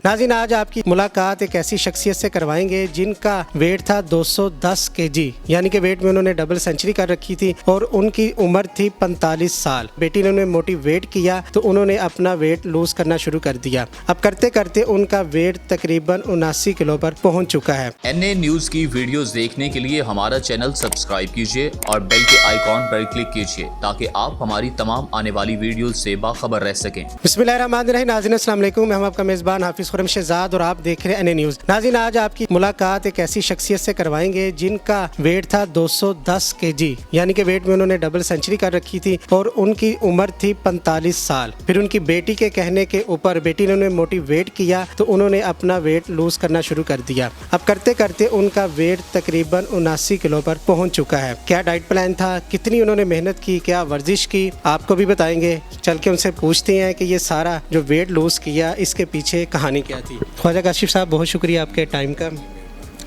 नाज़रीन, आज आपकी मुलाकात एक ऐसी शख्सियत से करवाएंगे जिनका वेट था 210 केजी, यानी कि वेट में उन्होंने डबल सेंचुरी कर रखी थी और उनकी उम्र थी 45 साल। बेटी ने उन्हें मोटिवेट किया तो उन्होंने अपना वेट लूज करना शुरू कर दिया। अब करते करते उनका वेट तकरीबन 79 किलो पर पहुंच चुका है। NA न्यूज की वीडियोस देखने के लिए हमारा चैनल सब्सक्राइब कीजिए और बेल के आइकॉन पर क्लिक कीजिए ताकि आप हमारी तमाम आने वाली वीडियोस से बाखबर रह सकें। बिस्मिल्लाहिर्रहमानिर्रहीम। नाज़रीन अस्सलाम वालेकुम, मैं हूं आपका मेज़बान हाफिज़ खुर्रम शहजाद और आप देख रहे हैं NA न्यूज़। नाज़रीन, आज आपकी मुलाकात एक ऐसी शख्सियत से करवाएंगे जिनका वेट था 210 केजी, यानी कि वेट में उन्होंने डबल सेंचुरी कर रखी थी और उनकी उम्र थी 45 साल। फिर उनकी बेटी के कहने के ऊपर बेटी ने उन्हें मोटिवेट किया तो उन्होंने अपना वेट लूज करना शुरू कर दिया। अब करते करते उनका वेट तकरीबन 79 किलो पर पहुंच चुका है। क्या डाइट प्लान था, कितनी उन्होंने मेहनत की, क्या वर्जिश की, आपको भी बताएंगे। चल के उनसे पूछते हैं कि ये सारा जो वेट लूज किया इसके पीछे कहानी क्या थी। ख्वाजा काशिफ साहब, बहुत शुक्रिया आपके टाइम का।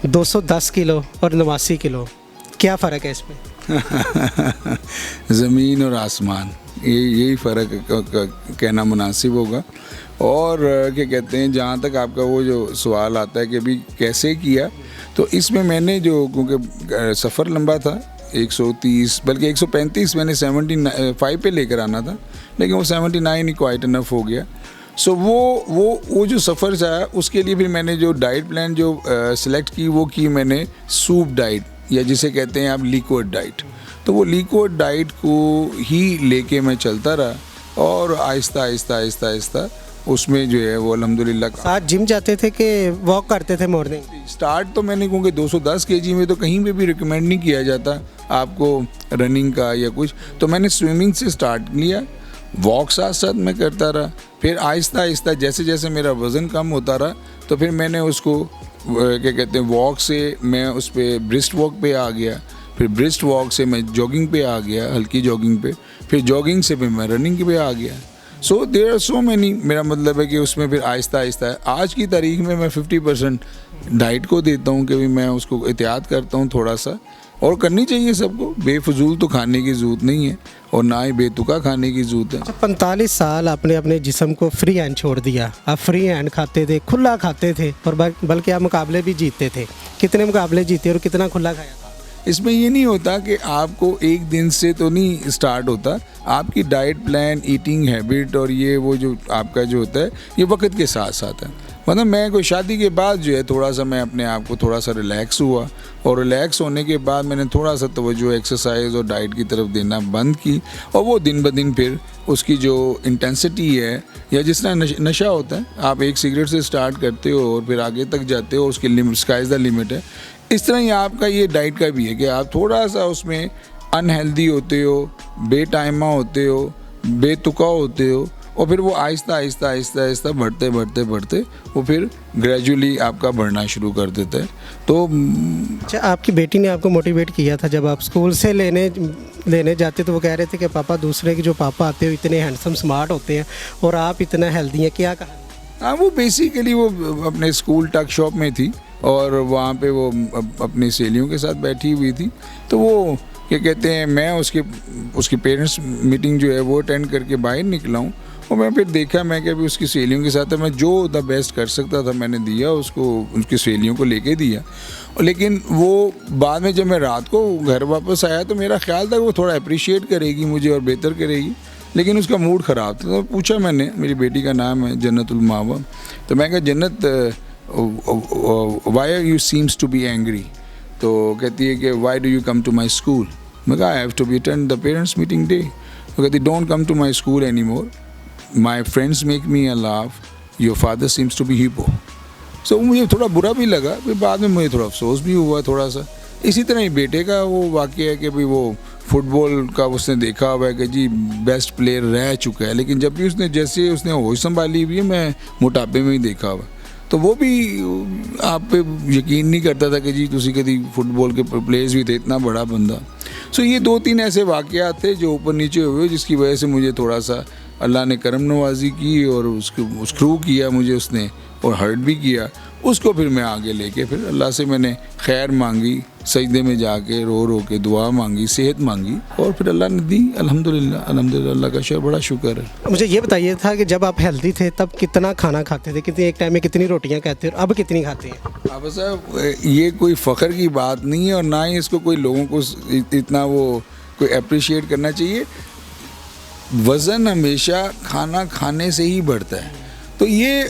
210 किलो और 89 किलो, क्या फ़र्क है इसमें? ज़मीन और आसमान, यही फ़र्क कहना मुनासिब होगा। और क्या कहते हैं, जहाँ तक आपका वो जो सवाल आता है कि अभी कैसे किया, तो इसमें मैंने जो, क्योंकि सफ़र लंबा था, 130 बल्कि 135 मैंने 75 पे लेकर आना था, लेकिन वो 79 ही क्वाइट इनफ हो गया। सो वो जो सफ़र था उसके लिए फिर मैंने जो डाइट प्लान जो सिलेक्ट की वो की मैंने सूप डाइट, या जिसे कहते हैं आप लिक्विड डाइट। तो वो लिक्विड डाइट को ही लेके मैं चलता रहा और आहिस्ता आहिस्ता आहिस्ता आहिस्ता उसमें जो है वो अल्हम्दुलिल्लाह। साथ जिम जाते थे कि वॉक करते थे मॉर्निंग? स्टार्ट तो मैंने, क्योंकि 210 केजी में तो कहीं पे भी रिकमेंड नहीं किया जाता आपको रनिंग का या कुछ, तो मैंने स्विमिंग से स्टार्ट लिया, वॉक साथ साथ मैं करता रहा। फिर आहिस्ता आहिस्ता जैसे जैसे मेरा वज़न कम होता रहा तो फिर मैंने उसको क्या कहते हैं, वॉक से मैं उस पर ब्रिस्ट वॉक पे आ गया, फिर ब्रिस्ट वॉक से मैं जॉगिंग पे आ गया, हल्की जॉगिंग पे, फिर जॉगिंग से फिर मैं रनिंग पे आ गया। So there are so many, मेरा मतलब है कि उसमें फिर आहिस्ता आहिस्ता आज की तारीख में मैं 50% डाइट को देता हूँ कि भी मैं उसको एहतियात करता हूँ थोड़ा सा, और करनी चाहिए सबको। बेफजूल तो खाने की ज़रूरत नहीं है और ना ही बेतुका खाने की ज़रूरत है। 45 साल आपने अपने जिस्म को फ्री हैंड छोड़ दिया। आप फ्री हैंड खाते थे, खुला खाते थे और बल्कि आप मुकाबले भी जीतते थे। कितने मुकाबले जीते और कितना खुला खाया? इसमें ये नहीं होता कि आपको एक दिन से तो नहीं स्टार्ट होता, आपकी डाइट प्लान, ईटिंग हैबिट और ये वो जो आपका जो होता है ये वक्त के साथ साथ है। मतलब मैं कोई शादी के बाद जो है थोड़ा सा मैं अपने आप को थोड़ा सा रिलैक्स हुआ, और रिलैक्स होने के बाद मैंने थोड़ा सा तवज्जो एक्सरसाइज और डाइट की तरफ देना बंद की, और वो दिन ब दिन फिर उसकी जो इंटेंसिटी है, या जिस तरह नशा होता है, आप एक सिगरेट से स्टार्ट करते हो और फिर आगे तक जाते हो, उसकी limit, sky is the limit है। इस तरह ही आपका ये डाइट का भी है कि आप थोड़ा सा उसमें अनहेल्दी होते हो, बेटाइमा होते हो, बेतुका होते हो, और फिर वो आहिस्ता आहिस्ता आहिस्ता आहिस्ता बढ़ते बढ़ते बढ़ते वो फिर ग्रेजुअली आपका बढ़ना शुरू कर देता है। तो अच्छा, आपकी बेटी ने आपको मोटिवेट किया था जब आप स्कूल से लेने जाते तो वो कह रहे थे कि पापा, दूसरे के जो पापा आते हो इतने हैंडसम स्मार्ट होते हैं और आप इतना हेल्दी हैं, क्या कहा? हाँ, वो बेसिकली वो अपने स्कूल टक शॉप में थी और वहाँ पे वो अपनी सहेलियों के साथ बैठी हुई थी। तो वो क्या कहते हैं, मैं उसकी पेरेंट्स मीटिंग जो है वो अटेंड करके बाहर निकला हूँ, और मैं फिर देखा, मैं क्या भी उसकी सहेलियों के साथ मैं जो द बेस्ट कर सकता था मैंने दिया उसको, उसकी सहेलियों को लेके दिया। लेकिन वो बाद में जब मैं रात को घर वापस आया तो मेरा ख्याल था वो थोड़ा अप्रिशिएट करेगी मुझे और बेहतर करेगी, लेकिन उसका मूड ख़राब था। तो पूछा मैंने, मेरी बेटी का नाम है जन्नतुल मावा, तो मैं कहा, Jannat, why you seems to be angry? तो कहती है कि why do you come to my school? मैं कहा, I have to be attend the parents meeting day. तो कहती, don't come to my school any more, my friends make me a laugh, your father seems to be hippo. So मुझे थोड़ा बुरा भी लगा, फिर बाद में मुझे थोड़ा अफसोस भी हुआ थोड़ा सा। इसी तरह ही बेटे का वो वाक़या है कि भाई वो फुटबॉल का उसने देखा हुआ है कि जी बेस्ट प्लेयर रह चुका है, लेकिन जब भी उसने होश संभाली हुई है, मैं मोटापे में ही देखा हुआ, तो वो भी आप पे यकीन नहीं करता था कि जी तुसी कभी फुटबॉल के प्लेयर्स भी थे, इतना बड़ा बंदा। सो ये 2-3 ऐसे वाक़यात थे जो ऊपर नीचे हुए, जिसकी वजह से मुझे थोड़ा सा अल्लाह ने करम नवाजी की और उसको स्क्रू किया मुझे उसने और हर्ट भी किया, उसको फिर मैं आगे लेके फिर अल्लाह से मैंने खैर मांगी, सजदे में जाके रो रो के दुआ मांगी, सेहत मांगी और फिर अल्लाह ने दी। अल्हम्दुलिल्लाह, अल्हम्दुलिल्लाह, अल्लाह का शुक्र, बड़ा शुक्र है। मुझे ये बताइए था कि जब आप हेल्दी थे तब कितना खाना खाते थे, कितनी एक टाइम में कितनी रोटियां खाते थे और अब कितनी खाते हैं? अब साहब ये कोई फ़ख्र की बात नहीं है और ना ही इसको कोई लोगों को इतना वो कोई अप्रिशिएट करना चाहिए। वज़न हमेशा खाना खाने से ही बढ़ता है। तो ये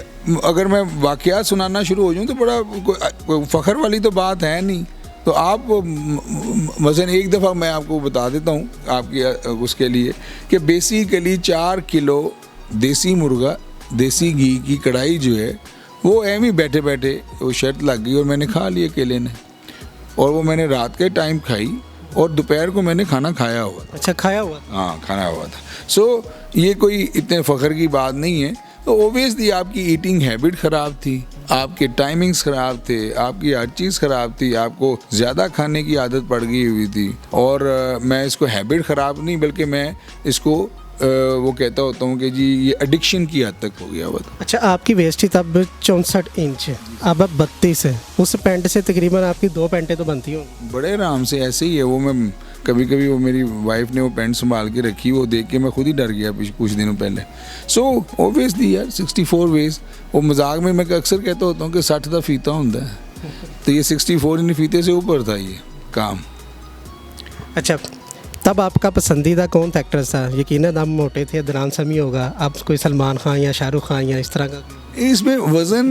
अगर मैं वाक़यात सुनाना शुरू हो जाऊँ तो बड़ा कोई फ़ख्र वाली तो बात है नहीं। तो आप वज़न एक दफ़ा मैं आपको बता देता हूँ आपकी उसके लिए कि बेसिकली 4 किलो देसी मुर्गा देसी घी की कढ़ाई जो है वो एम ही बैठे बैठे वो शर्त लग गई और मैंने खा ली अकेले ने, और वो मैंने रात के टाइम खाई और दोपहर को मैंने खाना खाया हुआ था। अच्छा, खाया हुआ? हाँ, खाना हुआ था। सो ये कोई इतने फ़ख्र की बात नहीं है। तो ओबियसली आपकी ईटिंग हैबिट ख़राब थी, आपके टाइमिंग्स ख़राब थे, आपकी हर चीज़ ख़राब थी, आपको ज़्यादा खाने की आदत पड़ गई हुई थी। और मैं इसको हैबिट ख़राब नहीं बल्कि मैं इसको वो कहता होता हूँ कि जी ये एडिक्शन की हद तक हो गया हुआ था। अच्छा, आपकी वेस्ट ही तब 64 इंच है, अब आप 32 है। उस पैंट से तकरीबन आपकी 2 पैंटें तो बनती होंगी। बड़े आराम से ऐसे ही है वो। मैं कभी कभी वो मेरी वाइफ ने वो पैंट संभाल के रखी, वो देख के मैं खुद ही डर गया कुछ दिनों पहले। सो ओबियसली यार 64 वेज, वो मजाक में मैं अक्सर कहता होता हूँ कि 60 का फीता होता है, तो ये 64 इन फीते से ऊपर था ये काम। अच्छा, तब आपका पसंदीदा कौन था एक्टर था? यकीनन आप मोटे थे, अदनान समी होगा, आप कोई सलमान खान या शाहरुख खान या इस तरह का? इसमें वज़न,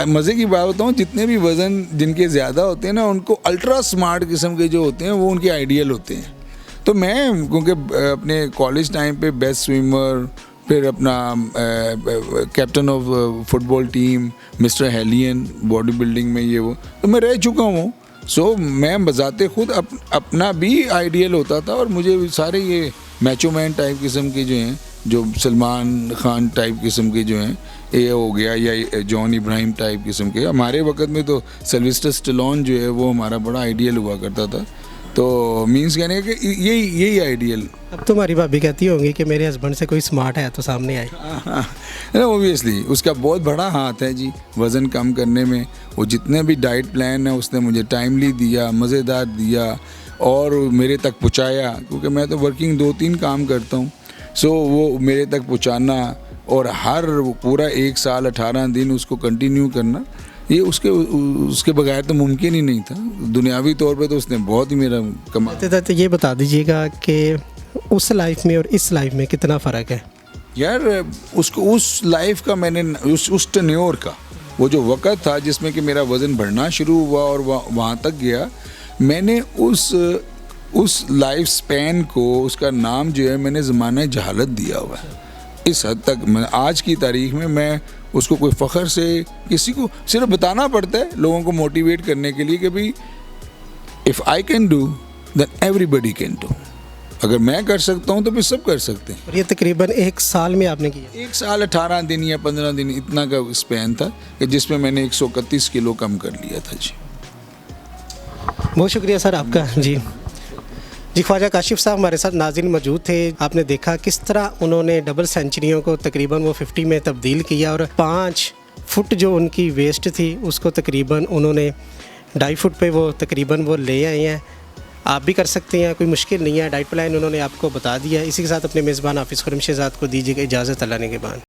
मज़े की बात बताऊँ, जितने भी वज़न जिनके ज़्यादा होते हैं ना उनको अल्ट्रा स्मार्ट किस्म के जो होते हैं वो उनके आइडियल होते हैं। तो मैं क्योंकि अपने कॉलेज टाइम पे बेस्ट स्विमर, फिर अपना captain of football team, mister Helion body building में ये वो, तो मैं रह चुका हूँ। सो मैं बजाते खुद अपना भी आइडियल होता था और मुझे सारे ये मैचो मैन टाइप किस्म के जो हैं, जो सलमान खान टाइप किस्म के जो हैं, ये हो गया, या जॉन इब्राहिम टाइप किस्म के। हमारे वक्त में तो सिल्वेस्टर स्टेलोन जो है वो हमारा बड़ा आइडियल हुआ करता था। तो मीन्स कहने कि यही आइडियल। अब तुम्हारी भाभी कहती होंगी कि मेरे हस्बैंड से कोई स्मार्ट है तो सामने आए। ओबियसली उसका बहुत बड़ा हाथ है जी वज़न कम करने में। वो जितने भी डाइट प्लान है उसने मुझे टाइमली दिया, मज़ेदार दिया और मेरे तक पहुँचाया, क्योंकि मैं तो वर्किंग 2-3 काम करता हूँ। सो वो मेरे तक पहुँचाना और हर पूरा 1 साल 18 दिन उसको कंटिन्यू करना, ये उसके बगैर तो मुमकिन ही नहीं था। दुनियावी तौर पे तो उसने बहुत ही मेरा कमाल। तो ये बता दीजिएगा कि उस लाइफ में और इस लाइफ में कितना फ़र्क है? यार उसको उस लाइफ का मैंने उस टेन्योर का वो जो वक़्त था जिसमें कि मेरा वज़न बढ़ना शुरू हुआ और वहाँ तक गया, मैंने उस लाइफ स्पैन को, उसका नाम जो है मैंने ज़माना जहालत दिया हुआ है। इस हद तक मैं आज की तारीख में मैं उसको कोई फ़ख्र से किसी को सिर्फ बताना पड़ता है लोगों को मोटिवेट करने के लिए कि भाई if I can do then everybody can do. अगर मैं कर सकता हूँ तो फिर सब कर सकते हैं। और ये तकरीबन 1 साल में आपने किया? 1 साल 18 दिन या 15 दिन इतना का स्पैन था कि जिसमें मैंने 131 किलो कम कर लिया था जी। बहुत शुक्रिया सर आपका। जी ख्वाजा काशिफ साहब हमारे साथ नाज़रीन मौजूद थे। आपने देखा किस तरह उन्होंने डबल सेंचुरियों को तकरीबन वो 50 में तब्दील किया और 5 फुट जो उनकी वेस्ट थी उसको तकरीबन उन्होंने 2.5 फुट पे वो तकरीबन वो ले आए हैं। आप भी कर सकते हैं, कोई मुश्किल नहीं है। डाइट प्लान उन्होंने आपको बता दिया। इसी के साथ अपने मेज़बान हाफिज़ खुरम शहज़ाद को दीजिएगा इजाज़त, अल्लाह ने के बाद।